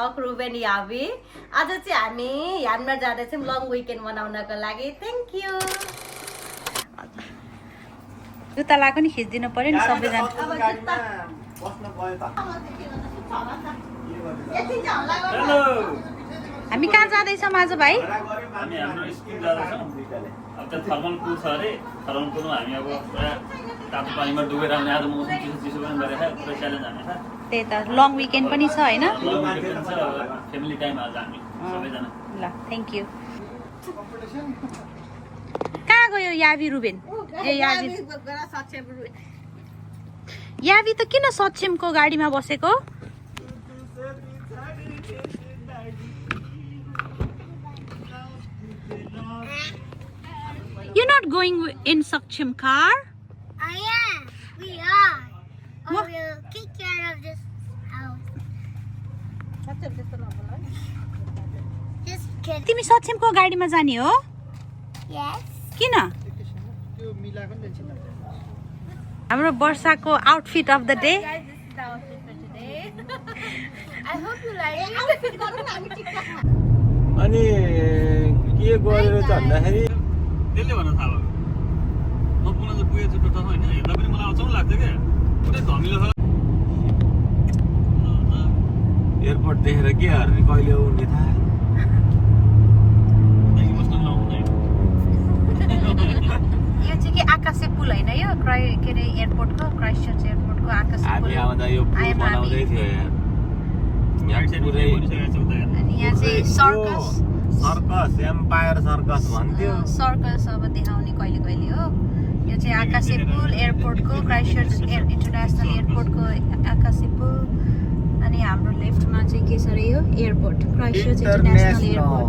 Vlog Reuben यावी। आज चाहिँ हामी ह्यामनर जाँदैछौँ लङ विकेन्ड मनाउनको लागि। Thank you. जुत्ता लगाएको नि खिचिदिनु पर्यो नि सबैजना। हामी कहाँ जाँदैछौँ आज भाइ? हामी हाम्रो स्कुल जाँदैछौँ। अब त्यो थर्मल पुल छ अरे, थर्मल पुलमा हामी अब पुरा तातो पानीमा डुबेर आउने। आज मौसम चिसो चिसो पनि गरेछ, पुरा च्यालेन्ज हानेछ। त्यही त लङ विकेन्ड पनि छ होइन? फ्यामिली टाइम आज हामी सबैजना। ल थ्याङ्क यू। कहाँ गयो यावी रुबेन? ए यावी त किन सक्षमको गाडीमा बसेको? You're not going in Saksham car? I am. We are. Or we'll take care of this house. Just kidding. तिमी सक्षमको गाडीमा जाने हो? Yes. किन? हाम्रो वर्षाको outfit of the day. I hope you like it. अनि के गरेर भन्दाखेरि त्यसले भन्न थाहा भयो नपुग्न चाहिँ पुगेको छु टोटलमा होइन। हेर्दा पनि मलाई अचम्म लाग्थ्यो क्या, पुरै धमिलो छ। एयरपोर्ट देखेर के गर्ने कहिले आउने थाहा इमोसनल नहुँदैन। यो चाहिँ के आकाशे पुल होइन यो के अरे एयरपोर्टको क्राइस्टचर्च एयरपोर्टको आकाशे पुल। हामी आउँदा यो पुल बनाउँदै थियो यार। यहाँ पुरै अनि यहाँ चाहिँ सर्कस एम्पायर सर्कस भन्थ्यो। सर्कस अब देखाउने कहिले कहिले हो। यो चाहिँ आकाशे पुल एयरपोर्टको क्राइस्टचर्च इन्टरनेसनल एयरपोर्टको आकाशे पुल। अनि हाम्रो लेफ्टमा चाहिँ के छ अरे यो एयरपोर्ट क्राइस्टचर्च इन्टरनेसनल एयरपोर्ट।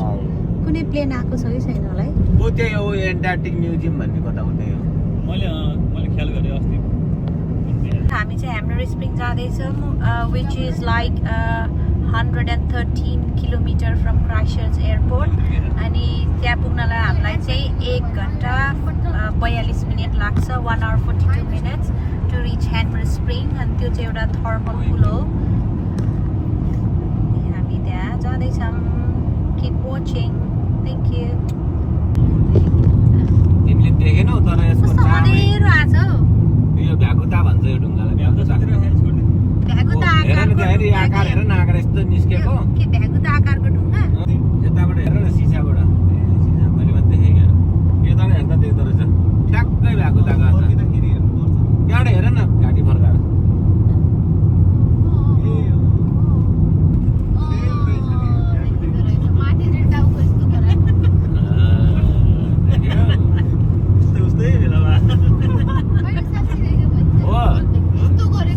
कुनै प्लेन आएको छ कि छैन होला है? ऊ त्यही हो एन्टार्क्टिक म्युजियम भन्ने कता हो त्यही हो। मैले ख्याल गरेँ अस्ति। हामी चाहिँ ह्यामनर स्प्रिङ जाँदैछौँ which is like 113 kilometre from Christchurch airport. अनि त्यहाँ पुग्नलाई हामीलाई चाहिँ 1 घन्टा 42 मिनट लाग्छ। 1 hour 42 minutes to reach Hanmer Springs. अनि त्यो चाहिँ एउटा थर्मल पुल हो। हामी त्यहाँ जाँदैछौँ। Keep watching. Thank you. तिमीले देखेनौ तर यसको कस्तो अँध्यारो आएको छ हौ। यो भ्याकुता भन्छ यो ढुङ्गालाई। भ्यागुता हेर न त्यहाँ हेरि आकार हेर न आकार यस्तो निस्केको। के भ्यागुता आकारको ढुङ्गा? यताबाट हेर न सिसाबाट। सिसा मैले पनि देखेँ क्या। यताबाट हेर्दा देख्दो रहेछ ठ्याक्कै भ्याकुताको आकार। त्यहाँबाट हेर न घाँटी फर्काएर।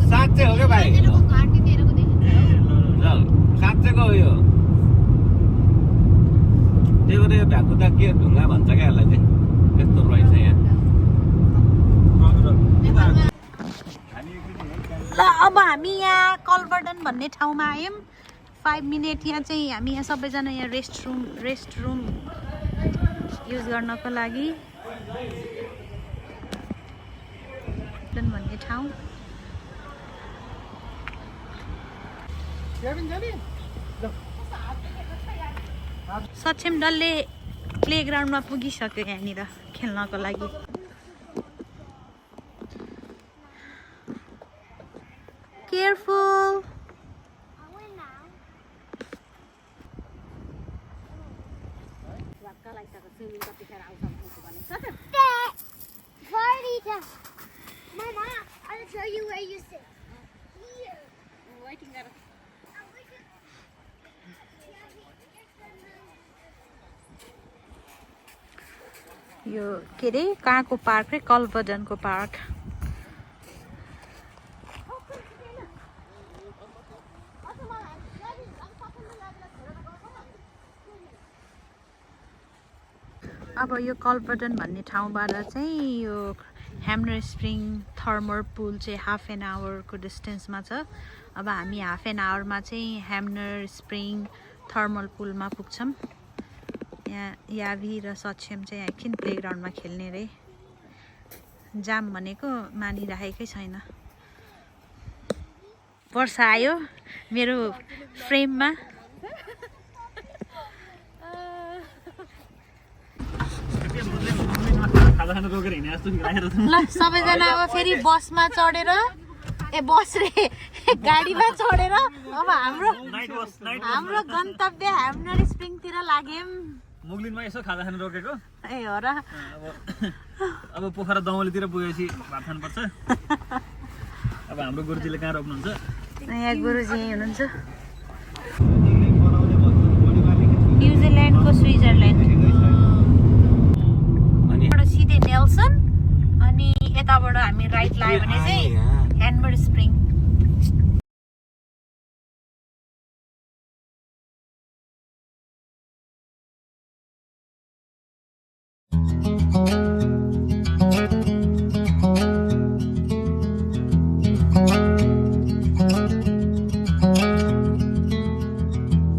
साँच्चै हो क्या भाइ? साँच्चैको हो यो। त्यही भएर यो भ्याकुता के ढुङ्गा भन्छ क्या यसलाई चाहिँ। त्यस्तो रहेछ यहाँ। ल अब हामी यहाँ कलबर्डन भन्ने ठाउँमा आयौँ। 5 मिनट यहाँ चाहिँ हामी यहाँ सबैजना यहाँ रेस्ट रुम युज गर्नको लागि भन्ने ठाउँ। सक्षम डल्ले प्लेग्राउन्डमा पुगिसक्यो यहाँनिर खेल्नको लागि। Careful. Mama, I'll show you where you sit. Here. यो के अरे कहाँको पार्क रे? कलबर्डनको पार्क। अब यो कलबर्डन भन्ने ठाउँबाट चाहिँ यो ह्यामनर स्प्रिङ थर्मल पुल चाहिँ हाफ एन आवरको डिस्टेन्समा छ। अब हामी हाफ एन आवरमा चाहिँ ह्यामनर स्प्रिङ थर्मल पुलमा पुग्छौँ। यहाँ यावी र सक्षम चाहिँ एकछिन प्लेग्राउन्डमा खेल्ने रे। जाम भनेको मानिराखेकै छैन। वर्षा आयो मेरो फ्रेममा। खाजा खानु रोकेर हिँडे जस्तो राखेर ल सबैजना अब फेरि बसमा चढेर बस रे गाडीमा चढेर अब हाम्रो गन्तव्य ह्याम्नर स्प्रिङतिर लाग्यौँ। मुगलिनमा यसो खाजा खानु रोकेको ए हो र अब पोखरा दमौलीतिर पुगेपछि भात खानुपर्छ। अब हाम्रो गुरुजीले कहाँ रोक्नुहुन्छ? यहाँ गुरुजी यहीँ हुनुहुन्छ। न्युजिल्यान्डको स्विजरल्यान्ड सिधै नेल्सन अनि यताबाट हामी राइट लाग्यो भने चाहिँ ह्याम्नर spring.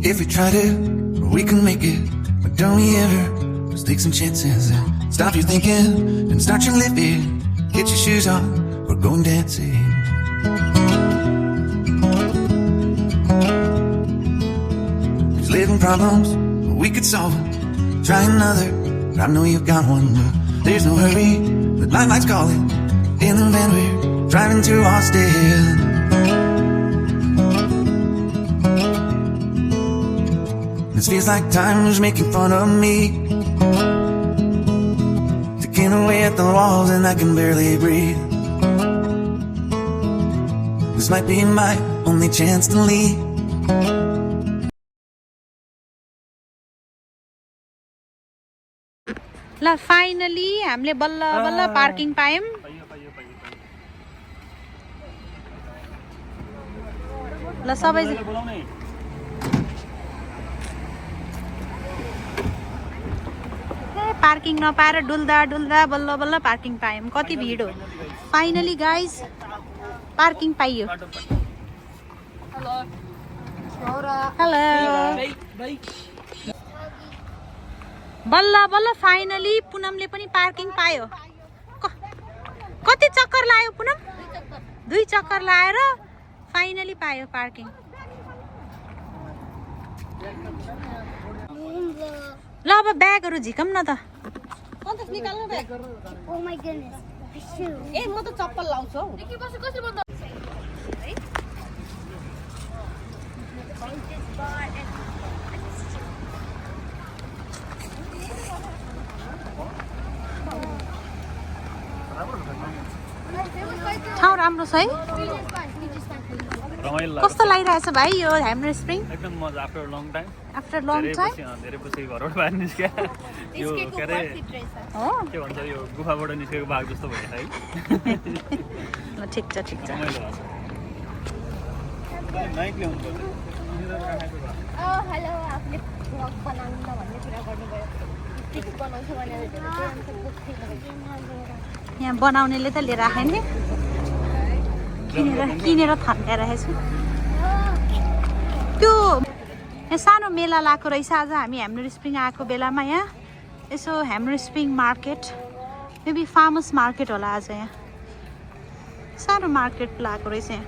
If we try to, we can make it. But don't we ever just take some chances and stop your thinking and start your living. Get your shoes on, we're going dancing. There's living problems, we could solve them. Try another, but I know you've got one. But there's no hurry, the light's calling. In the van we're driving to Austin. This feels like time is making fun of me, ticking away at the walls and I can barely breathe. This might be my only chance to leave. ल finally हामीले बल्ल बल्ल parking पायौँ। ल सबै parking नपाएर डुल्दा डुल्दा बल्ल बल्ल पार्किङ पायौँ। कति भिड हो। फाइनली गाइज पार्किङ पाइयो। हेलो बल्ल बल्ल फाइनली पुनमले पनि पार्किङ पायो। कति चक्कर लायो पुनम? 2 चक्कर लाएर फाइनली पायो पार्किङ। ल अब ब्यागहरू झिकौँ न त। निकाल्नु bag. Oh my goodness. My shoe. ए म त चप्पल लाउँछु हौ। ठाउँ राम्रो छ है। रमाइलो कस्तो लागिरहेछ भाइ यो ह्याम्नर स्प्रिङ? एकदम मजा। आफ्टर लङ टाइम धेरै पछि घरबाट बाहिर निस्क्या यो के अरे हो के भन्छ यो गुफाबाट निस्केको बाघ जस्तो भयो है। ल ठिक छ ठिक छ। रमाइलो भएको छ। नाइक ल्याउनु पर्छ। Oh, hello. आपले vlog बनाउनु न भन्ने कुरा गर्नुभयो। के बनाउँछु भनेर यहाँ बनाउनेले त लिएर आए नि किनेर थन्काइरहेछु। त्यो यहाँ सानो मेला लगाएको रहेछ आज। हामी ह्याम्नर स्प्रिङ आएको बेलामा यहाँ यसो Hanmer Springs market maybe farmers market होला आज। यहाँ सानो मार्केट लगाएको रहेछ यहाँ।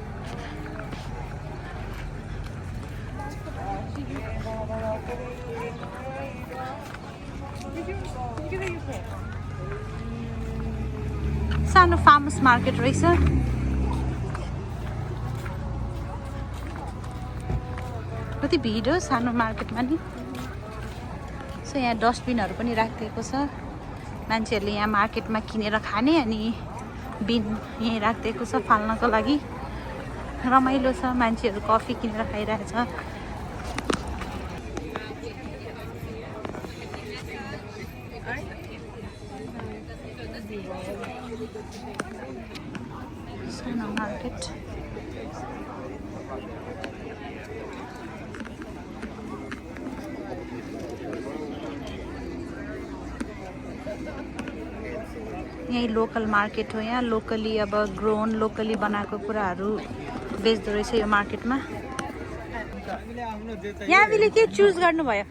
सानो फार्मर्स मार्केट रहेछ। कति भिड हो सानो मार्केटमा नि। सो यहाँ डस्टबिनहरू पनि राखिदिएको छ। मान्छेहरूले यहाँ मार्केटमा किनेर खाने अनि बिन यहीँ राखिदिएको छ फाल्नको लागि। रमाइलो छ। मान्छेहरू कफी किनेर खाइरहेछ। सानो मार्केट। यही लोकल मार्केट हो। यहाँ लोकली अब ग्रोन लोकली बनाएको कुराहरू बेच्दो रहेछ यो मार्केटमा। यहाँले के चुज गर्नुभयो?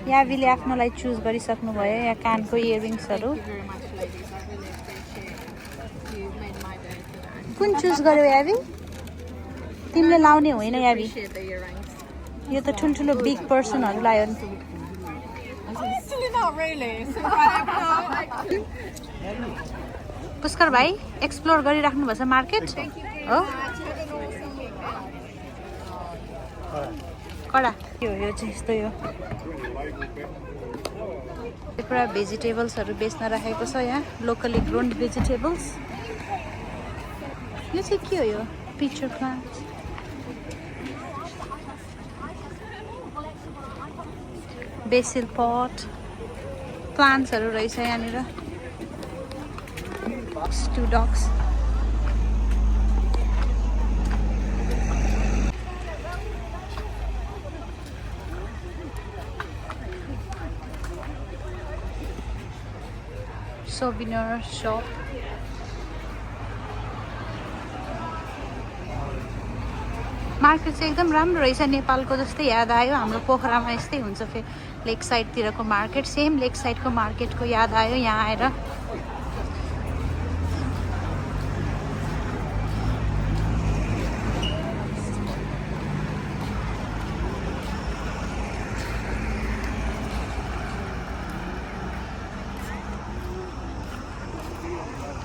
यहाँले आफ्नोलाई चुज गरिसक्नुभयो। यहाँ कानको इयरिङ्सहरू कुन चुज गर्यो यावी? तिमीले लाउने होइन याबी यो त ठुल्ठुलो बिग पर्सनहरू लायो नि पुष्कर भाइ एक्सप्लोर गरिराख्नु भएको छ मार्केट हो कडा यो चाहिँ यस्तो यो पुरा भेजिटेबल्सहरू बेच्न राखेको छ यहाँ लोकली ग्रोन भेजिटेबल्स यो चाहिँ के हो यो पिक्चर प्लान्ट बेसिल पट प्लान्ट्सहरू रहेछ यहाँनिर two dogs souvenir shop market चाहिँ एकदम राम्रो रहेछ नेपालको जस्तै याद आयो हाम्रो पोखरामा यस्तै हुन्छ फेरि लेक साइडतिरको मार्केट सेम लेक साइडको मार्केटको याद आयो यहाँ आएर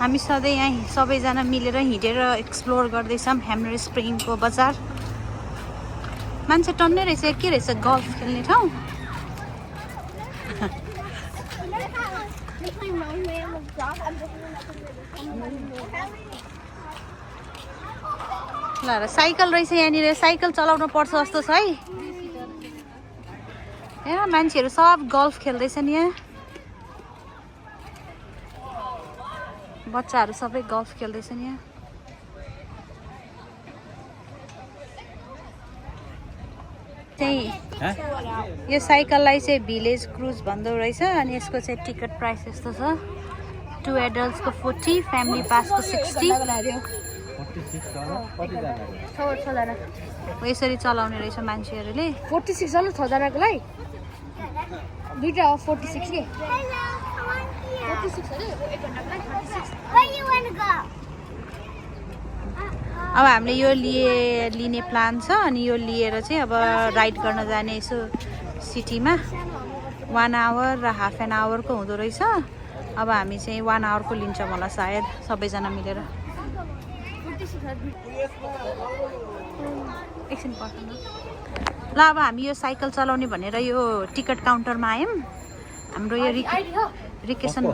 हामी सधैँ यहाँ सबैजना मिलेर हिँडेर एक्सप्लोर गर्दैछौँ ह्यामर स्प्रिङको बजार मान्छे टन्नै रहेछ के रहेछ गल्फ खेल्ने ठाउँ ल र साइकल रहेछ यहाँनिर साइकल चलाउनु पर्छ जस्तो छ है यहाँ मान्छेहरू सब गल्फ खेल्दैछन् यहाँ बच्चाहरू सबै गल्फ खेल्दैछन् यहाँ चाहिँ यो साइकललाई चाहिँ भिलेज क्रुज भन्दो रहेछ अनि यसको चाहिँ टिकट प्राइस यस्तो छ 2 एडल्ट्सको 40 फ्यामिली पासको 60 यसरी चलाउने रहेछ मान्छेहरूले 46 हो 6जनाको लागि दुईटा 46 के 46 अरे 1 घण्टाको लागि 46 Where you want to go? अब हामीले यो लिने प्लान छ अनि यो लिएर चाहिँ अब राइड गर्न जाने यसो सिटीमा 1 आवर र हाफ एन आवरको हुँदो रहेछ अब हामी चाहिँ 1 आवरको लिन्छौँ होला सायद सबैजना मिलेर एकछिन पर्दैन ल अब हामी यो साइकल चलाउने भनेर यो टिकट काउन्टरमा आयौँ हाम्रो यो रिकेसन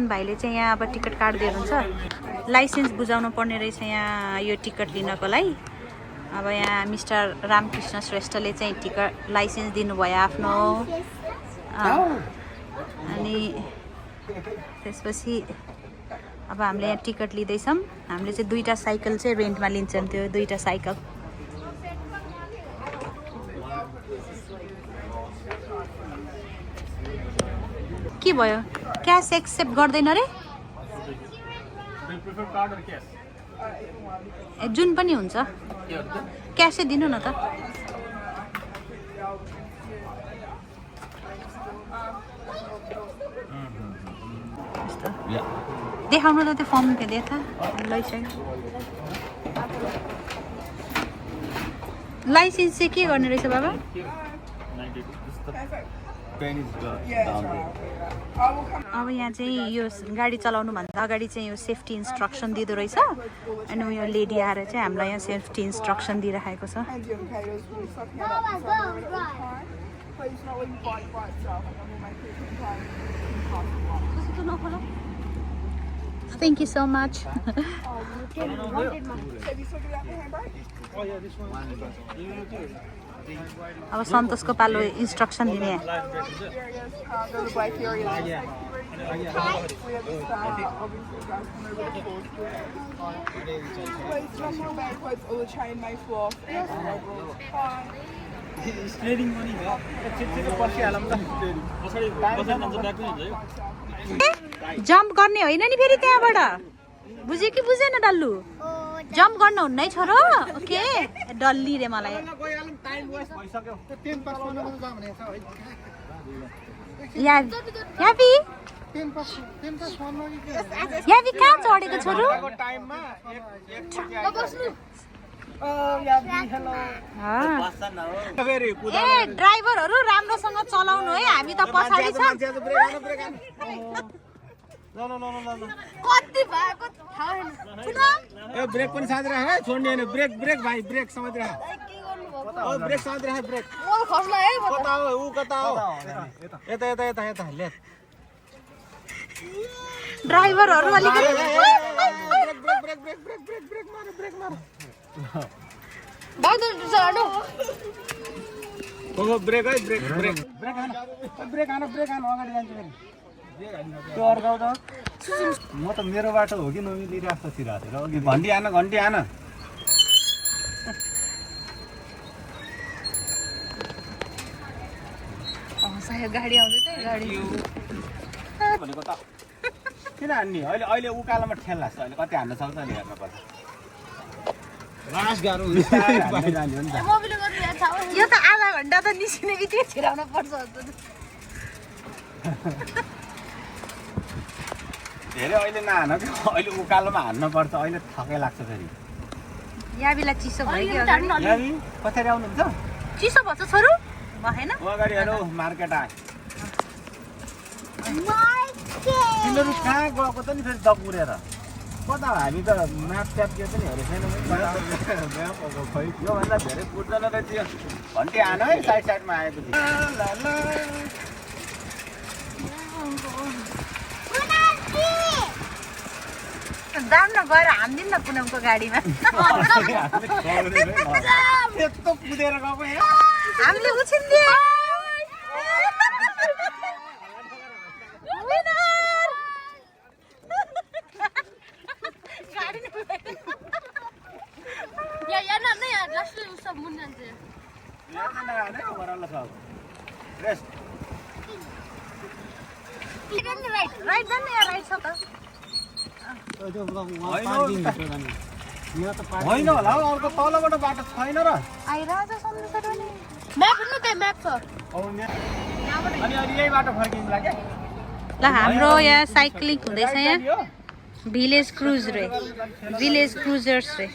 भाइले चाहिँ यहाँ अब टिकट काट्दै हुनुहुन्छ लाइसेन्स बुझाउनु पर्ने रहेछ यहाँ यो टिकट लिनको लागि अब यहाँ मिस्टर रामकृष्ण श्रेष्ठले चाहिँ टिकट लाइसेन्स दिनुभयो आफ्नो अनि त्यसपछि अब हामीले यहाँ टिकट लिँदैछौँ हामीले चाहिँ 2टा साइकल चाहिँ रेन्टमा लिन्छौँ त्यो 2टा साइकल के भयो क्यास एक्सेप्ट गर्दैन रे जुन पनि हुन्छ क्यासै दिनु न त देखाउनु त त्यो फर्म के देखा लैसक्यो लाइसेन्स चाहिँ के गर्ने रहेछ बाबा अब यहाँ चाहिँ यो गाडी चलाउनुभन्दा अगाडि चाहिँ यो सेफ्टी इन्स्ट्रक्सन दिँदो रहेछ अनि यो लेडी आएर चाहिँ हामीलाई यहाँ सेफ्टी इन्स्ट्रक्सन दिइराखेको छ Thank you so much. अब सन्तोषको पालो इन्स्ट्रक्सन दिने जम्प गर्ने होइन नि फेरि त्यहाँबाट बुझ्यो कि बुझेन डल्लु जम्प गर्नु हुन्न है छोरो ओके डल्ली रे मलाई यापी याबी कहाँ चढेको छोरो ए ड्राइभरहरू राम्रोसँग चलाउनु है हामी त पछाडि छ कति भएको थाहा छैन ए ब्रेक पनि साथ राख है छोड्ने हैन ब्रेक ब्रेक भाइ ब्रेक समाज राख ओ ब्रेक समाज राख ब्रेक म खस्ला है कता हो उ कता हो यता यता यता यता ले ड्राइभरहरू अलिकति break break break break break break break मार ब्रेक मार बादल चलाउनु ओ ब्रेक है ब्रेक ब्रेक ब्रेक हान ब्रेक हान अगाडि जान्छु फेरि त्यो अर्काउ त म त मेरो बाटो हो कि नमिलिरहेको थिइरहेको थिएँ अघि घन्टी आन गाडी आउँदैछ गाडी भनेको त किन हान्ने अहिले अहिले उकालोमा ठेल लाग्छ अहिले कति हान्न सक्छ नि हेर्नु पर्छ लास गाह्रो हुन्छ जाने हो नि त मोबिल गर्नु याद छ यो त आधा घन्टा त निस्किने बित्तिकै छिराउन पर्छ धेरै अहिले नहान कि अहिले उकालोमा हान्न पर्छ अहिले थकै लाग्छ फेरि याबीलाई चिसो भयो कि याबी कसरी आउनुहुन्छ चिसो भन्छ छोरो भएन अगाडि हेरौ मार्केट आयो तिमीहरू कहाँ गएको त नि फेरि दपुरेर कता हामी त म्याप ट्याप के पनि हेरेको छैनौँ योभन्दा धेरै कुद्दैन रहेछ यो घन्टी हान है साइड साइडमा आएपछि जाउँ न गएर हान्दिउँ न पुनमको गाडीमा त्यस्तो कुदेर गएको यहाँ हामीले उछिन्दियो या ना नहीं यार लास्ट में सब मुन जाते हैं राइट जाने या राइट छ त होइन होला हौ अर्को तलबाट बाटो छैन र आइरहेछ सम्झेर नि मैप नु के मैप छ अनि अनि यही बाटो फर्किँला क्या ल हाम्रो यहाँ साइक्लिङ हुँदैछ यहाँ भिलेज क्रुज रे भिलेज क्रुजर्स रे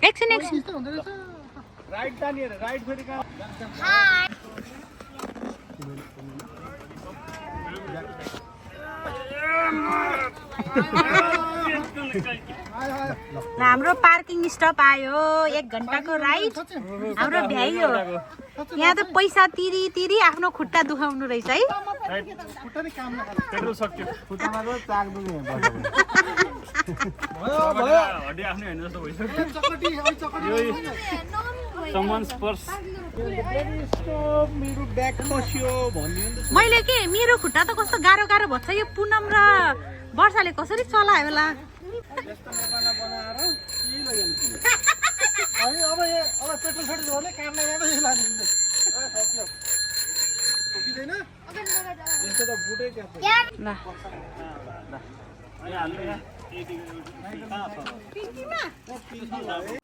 एकछिन राइट जाने राइट फेरि कहाँ हाम्रो पार्किङ स्टप आयो 1 घण्टाको राइड हाम्रो भ्याइयो यहाँ त पैसा तिरी तिरी आफ्नो खुट्टा दुखाउनु रहेछ है पेट्रोल सक्यो खुट्टामा त चाक दुख्ने हड्डी आफ्नै होइन जस्तो भइसक्यो समन स्पर्श मेरो ब्याग खस्यो भन्यो नि त मैले के मेरो खुट्टा त कस्तो गाह्रो गाह्रो भन्छ यो पुनम र वर्षाले कसरी चलायो होला यस्तो मकाना बनाएर के लग्यो अनि अब पेट्रोल सट गर्ने काम नगर्दै लाने सक्यो पुगिदैन यस्तो त बुटै क्या ल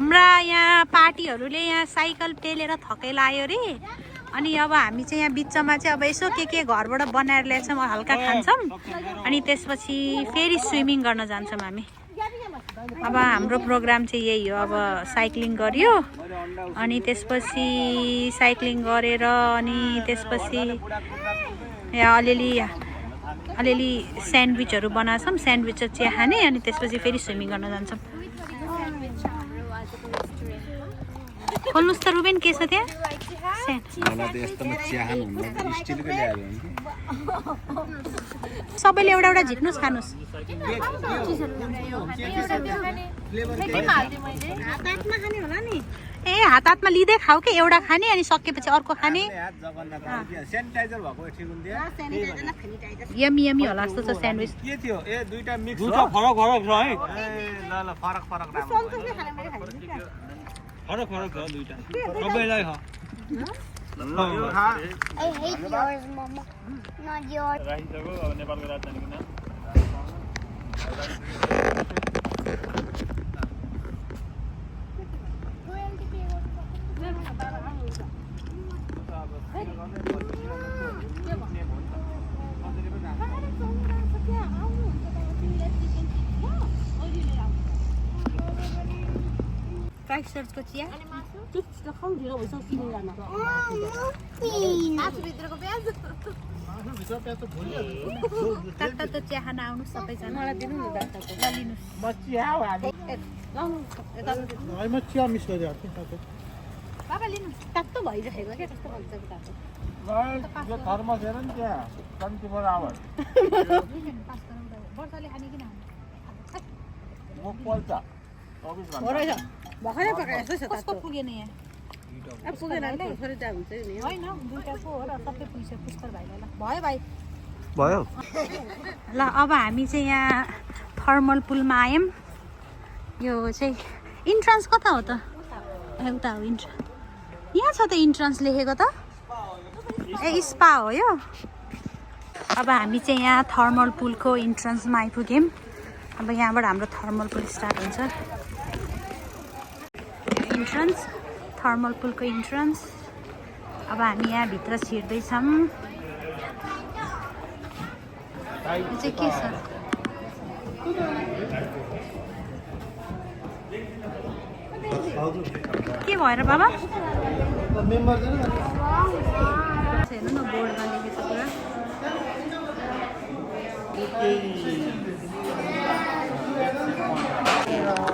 हाम्रा यहाँ पार्टीहरूले यहाँ साइकल पेलेर थकै लायो रे अनि अब हामी चाहिँ यहाँ बिचमा चाहिँ अब यसो के घरबाट बनाएर ल्याउँछौँ हल्का खान्छौँ अनि त्यसपछि फेरि स्विमिङ गर्न जान्छौँ हामी अब हाम्रो प्रोग्राम चाहिँ यही हो अब साइक्लिङ गरियो अनि त्यसपछि साइक्लिङ गरेर अनि त्यसपछि यहाँ अलिअलि स्यान्डविचहरू बनाउँछौँ स्यान्डविच चिया खाने अनि त्यसपछि फेरि स्विमिङ गर्न जान्छौँ खोल्नुहोस् त रुबेन के छ त्यहाँ सबैले एउटा एउटा झिक्नुहोस् खानुहोस् ए हात हातमा लिँदै खाऊ कि एउटा खाने अनि सकेपछि अर्को खाने सेनिटाइजर भएको ठिक हुन्थ्यो यमी यमी होला जस्तो छ स्यान्डविच के थियो ए दुईटा मिक्स दुईटा फरक फरक छ है ल फरक फरक राम्रो फरक फरक छ दुईटा सबैलाई I hate yours, Mama. Not yours. राखिसक्यो अब नेपालको राजधानीको नाम क्राइस्ट चर्चको चिया तातो चिया खान आउनु सबैजना मलाई दिनु न म चिया मिस गरेँ बाबा लिनु तातो भइरहेको क्या कस्तो भन्छ तातो यो थर्मस हेर नि त्यहाँ 24 आवर वर्षाले खाने किन म पल्छ 24 घण्टा भर्खरै पकाएको छ कस्तो पुगेन यहाँ पुगेन नि छोरीटा हुन्छ नि होइन दुईटा पो हो र सबै पुग्छ पुष्कर भाइलाई ल भयो भाइ भयो ल अब हामी चाहिँ यहाँ थर्मल पुलमा आयौँ यो चाहिँ इन्ट्रान्स कता हो त उता हो इन्ट्रान्स यहाँ छ त इन्ट्रान्स लेखेको त ए स्पा हो यो अब हामी चाहिँ यहाँ थर्मल पुलको इन्ट्रान्समा आइपुग्यौँ अब यहाँबाट हाम्रो थर्मल पुल स्टार्ट हुन्छ इन्ट्रान्स थर्मल पुलको इन्ट्रान्स अब हामी यहाँ भित्र छिर्दैछौँ यो चाहिँ के छ के भएर बाबा हेर्नु न बोर्डमा लेखेको छ पुरा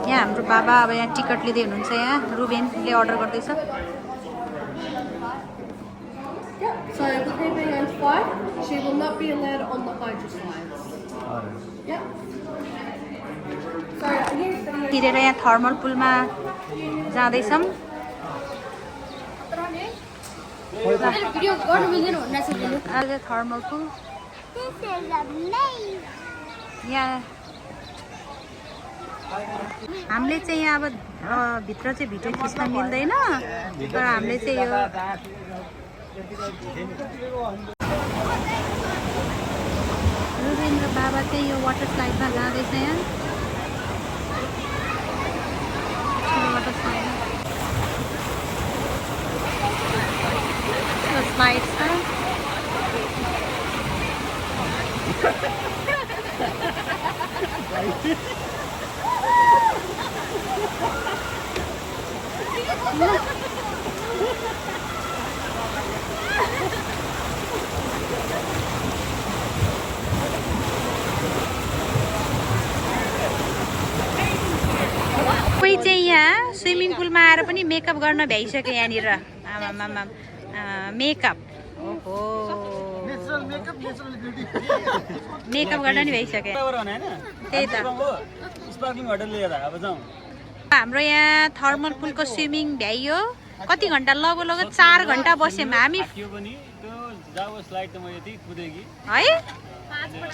यहाँ हाम्रो बाबा अब यहाँ टिकट लिँदै हुनुहुन्छ यहाँ रुबेनले अर्डर गर्दैछ Sorry, the paper and flight, she will not be allowed on the hydro slides. Yep. Sorry, here's the तिरेर यहाँ थर्मल पुलमा जाँदैछौँ video. Go to million or less than आज थर्मल पुल यहाँ हामीले चाहिँ यहाँ अब भित्र चाहिँ भिडियो खिच्न मिल्दैन तर हामीले चाहिँ यो रुबेन्द्र बाबा चाहिँ यो वाटर स्लाइडमा जाँदैछ यहाँ वाटर स्लाइड स्लाइड छ कोही चाहिँ यहाँ स्विमिङ पुलमा आएर पनि मेकअप गर्न भ्याइसक्यो यहाँनिर आमामामा मेकअप ओहो मेकअप गर्न नि भइसक्यो त्यही त हाम्रो यहाँ थर्मल पुलको स्विमिङ भ्याइयो कति घन्टा लगभग 4 घन्टा बस्यौँ हामी है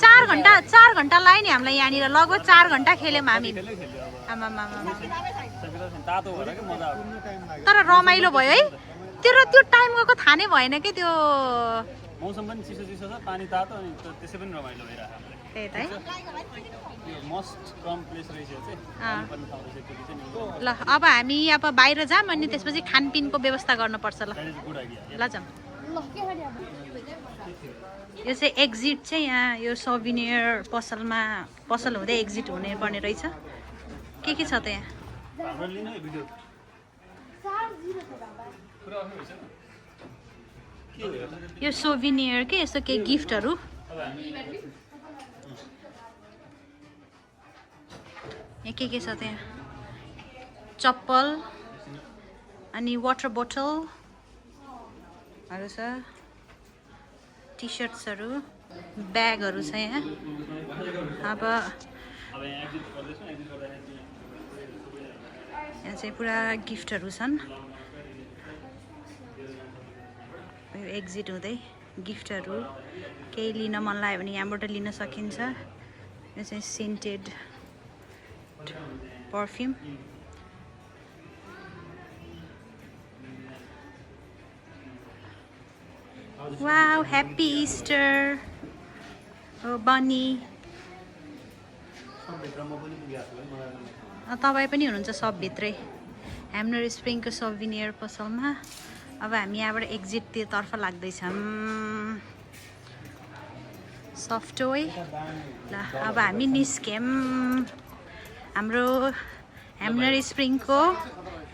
4 घन्टा लाग्यो नि हामीलाई यहाँनिर लगभग 4 घन्टा खेल्यौँ हामी तर रमाइलो भयो है त्यो टाइम गएको थाहा नै भएन कि त्यो मौसम पनि चिसो चिसो छ पानी तातो अनि त्यसै पनि रमाइलो भइरहेको त्यही त है यो मोस्ट कम प्लेस रहेछ चाहिँ पनि ठाउँ रहेछ त्यो चाहिँ ल अब हामी अब बाहिर जाऊँ अनि त्यसपछि खानपिनको व्यवस्था गर्नुपर्छ ल गुड आइडिया ल जाऊँ यो चाहिँ एक्जिट चाहिँ यहाँ यो सोभिनियर पसल हुँदै एक्जिट हुने पर्ने रहेछ के छ त यहाँ हाम्रो लिनु है भिडियो यो सोभिनियर के यस्तो केही गिफ्टहरू यहाँ के छ त्यहाँ चप्पल अनि वाटर बोतलहरू छ टी सर्ट्सहरू ब्यागहरू छ यहाँ अब यहाँ चाहिँ पुरा गिफ्टहरू छन् यो एक्जिट हुँदै गिफ्टहरू केही लिन मन लाग्यो भने यहाँबाट लिन सकिन्छ यो चाहिँ scented perfume wow happy Easter हो बनी तपाईँ पनि हुनुहुन्छ सबभित्रै ह्याम्नर स्प्रिङको सोभिनियर पसलमा अब हामी यहाँबाट एक्जिटतर्फ लाग्दैछौँ सफ्टवे ल अब हामी निस्क्यौँ हाम्रो ह्याम्नर स्प्रिङको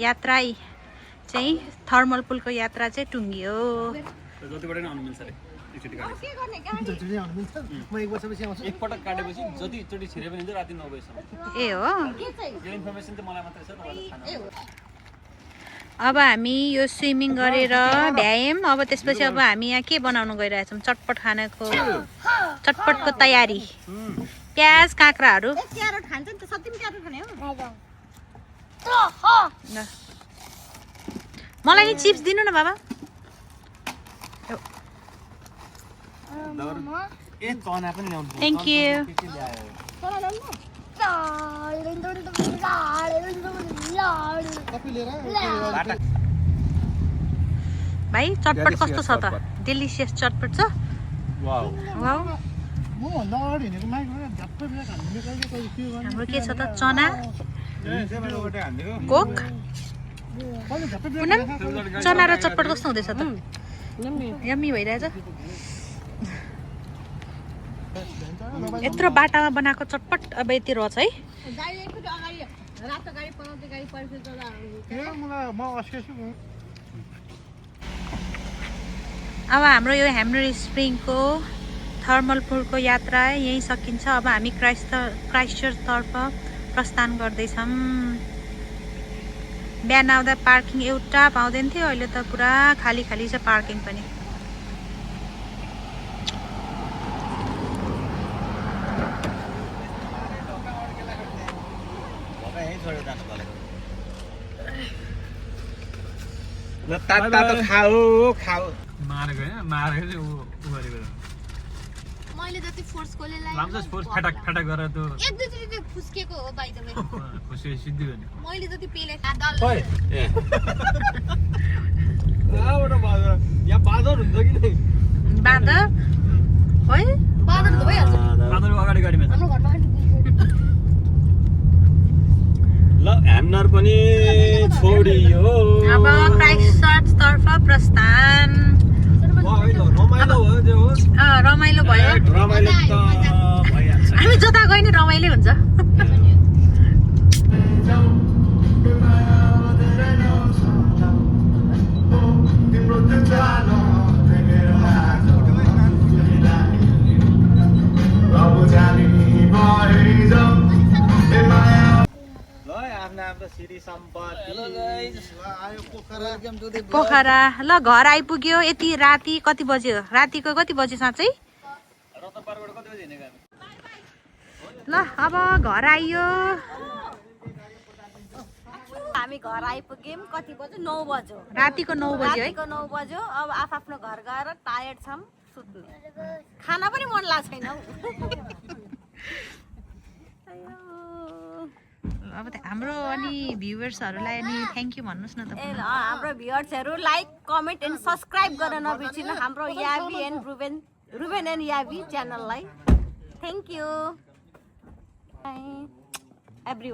यात्रा चाहिँ थर्मल पुलको यात्रा चाहिँ टुङ्गियो। जतिबाट नै आउनु मिल्छ अरे एकचोटि काटेपछि। जतिचोटि आउनु मिल्छ म 1 वर्षपछि आउँछु एकपटक काटेपछि जतिचोटि छिरे पनि हुन्छ राति 9 बजीसम्म। ए हो यो इन्फर्मेसन चाहिँ मलाई मात्रै छ, तपाईँलाई थाहा नहुन्छ। अब हामी यो स्विमिङ गरेर भ्यायौँ। अब त्यसपछि अब हामी यहाँ के बनाउनु गइरहेछौँ? चटपट खानाको चटपटको तयारी। प्याज काँक्राहरू। क्यारोट खान्छ नि त, सबै क्यारोट खाने हो। मलाई नि चिप्स दिनु न बाबा। ए चना पनि ल्याउनु पर्छ। Thank you. कपी लिएर भाइ चटपट कस्तो छ त? डेलिसियस चटपट छ। Wow wow. म भन्दा अगाडि हिँडेको माइक झ्याप्पै बेला खानु कहिले कहिले के गर्नु हाम्रो के छ त? चना, सेबाट हान्दियो। कोक। कहिले झ्याप्पै बेला पुनम चना र चटपट कस्तो हुँदैछ त? यम्मी भइरहेछ। यत्रो बाटामा बनाएको चटपट अब यति रहेछ है। गाडी एकचोटि अगाडि रातो गाडी पलाउँदै गाडी पर्खेर जाँदा मलाई म अस्केछु अब हाम्रो यो ह्याम्नर स्प्रिङको थर्मल पुलको यात्रा यहीँ सकिन्छ। अब हामी क्राइस्टचर्चतर्फ प्रस्थान गर्दैछौँ। बिहान आउँदा पार्किङ एउटा पाउँदैन थियो, अहिले त पुरा खाली खाली छ पार्किङ पनि। ल तातो खाऊ खाऊ। मारेको होइन, मारेको चाहिँ ऊ गरेको। मैले जति फोर्स कोले लाम्चो फोर्स फटाक फटाक गरेर त्यो एक दुई चोटि त्यो फुस्केको हो बाइ द वे। खुसी सिद्धि हो नि। मैले जति पेले ओइ ए आबाट बादर यहाँ बादर हुन्छ कि नै? बाँदर है बादर त भइहाल्छ। बादलको अगाडि गाडीमा छ। हाम्रो घरमा ल ह्याम्नर पनि छोडियो। अब क्राइस्टचर्चतर्फ प्रस्थान। रमाइलो भयो त्यो हो। रमाइलो भयो। रमाइलो त भइहाल्छ। हामी जता गए नि रमाइलो हुन्छ। पोखरा ल घर आइपुग्यो। यति राति कति बज्यो? रातिको कति बज्यो साँच्चै? ल अब घर आइयो। हामी घर आइपुग्यौँ। कति बज्यो? 9 बज्यो। रातिको 9 बज्यो है। रातिको 9 बज्यो। अब आफ्नो घर गएर टायर्ड छौँ, सुत्ने। खाना पनि मन लाग्छ छैन हौ। अब हाम्रो अनि भ्युवर्सहरूलाई अनि थ्याङ्क यू भन्नुहोस् न त। ए ल हाम्रो भ्युअर्सहरू लाइक कमेन्ट एन्ड सब्सक्राइब गर्न नबिर्सिनु हाम्रो याभी एन्ड रुबेन एन्ड याभी च्यानललाई। Thank you every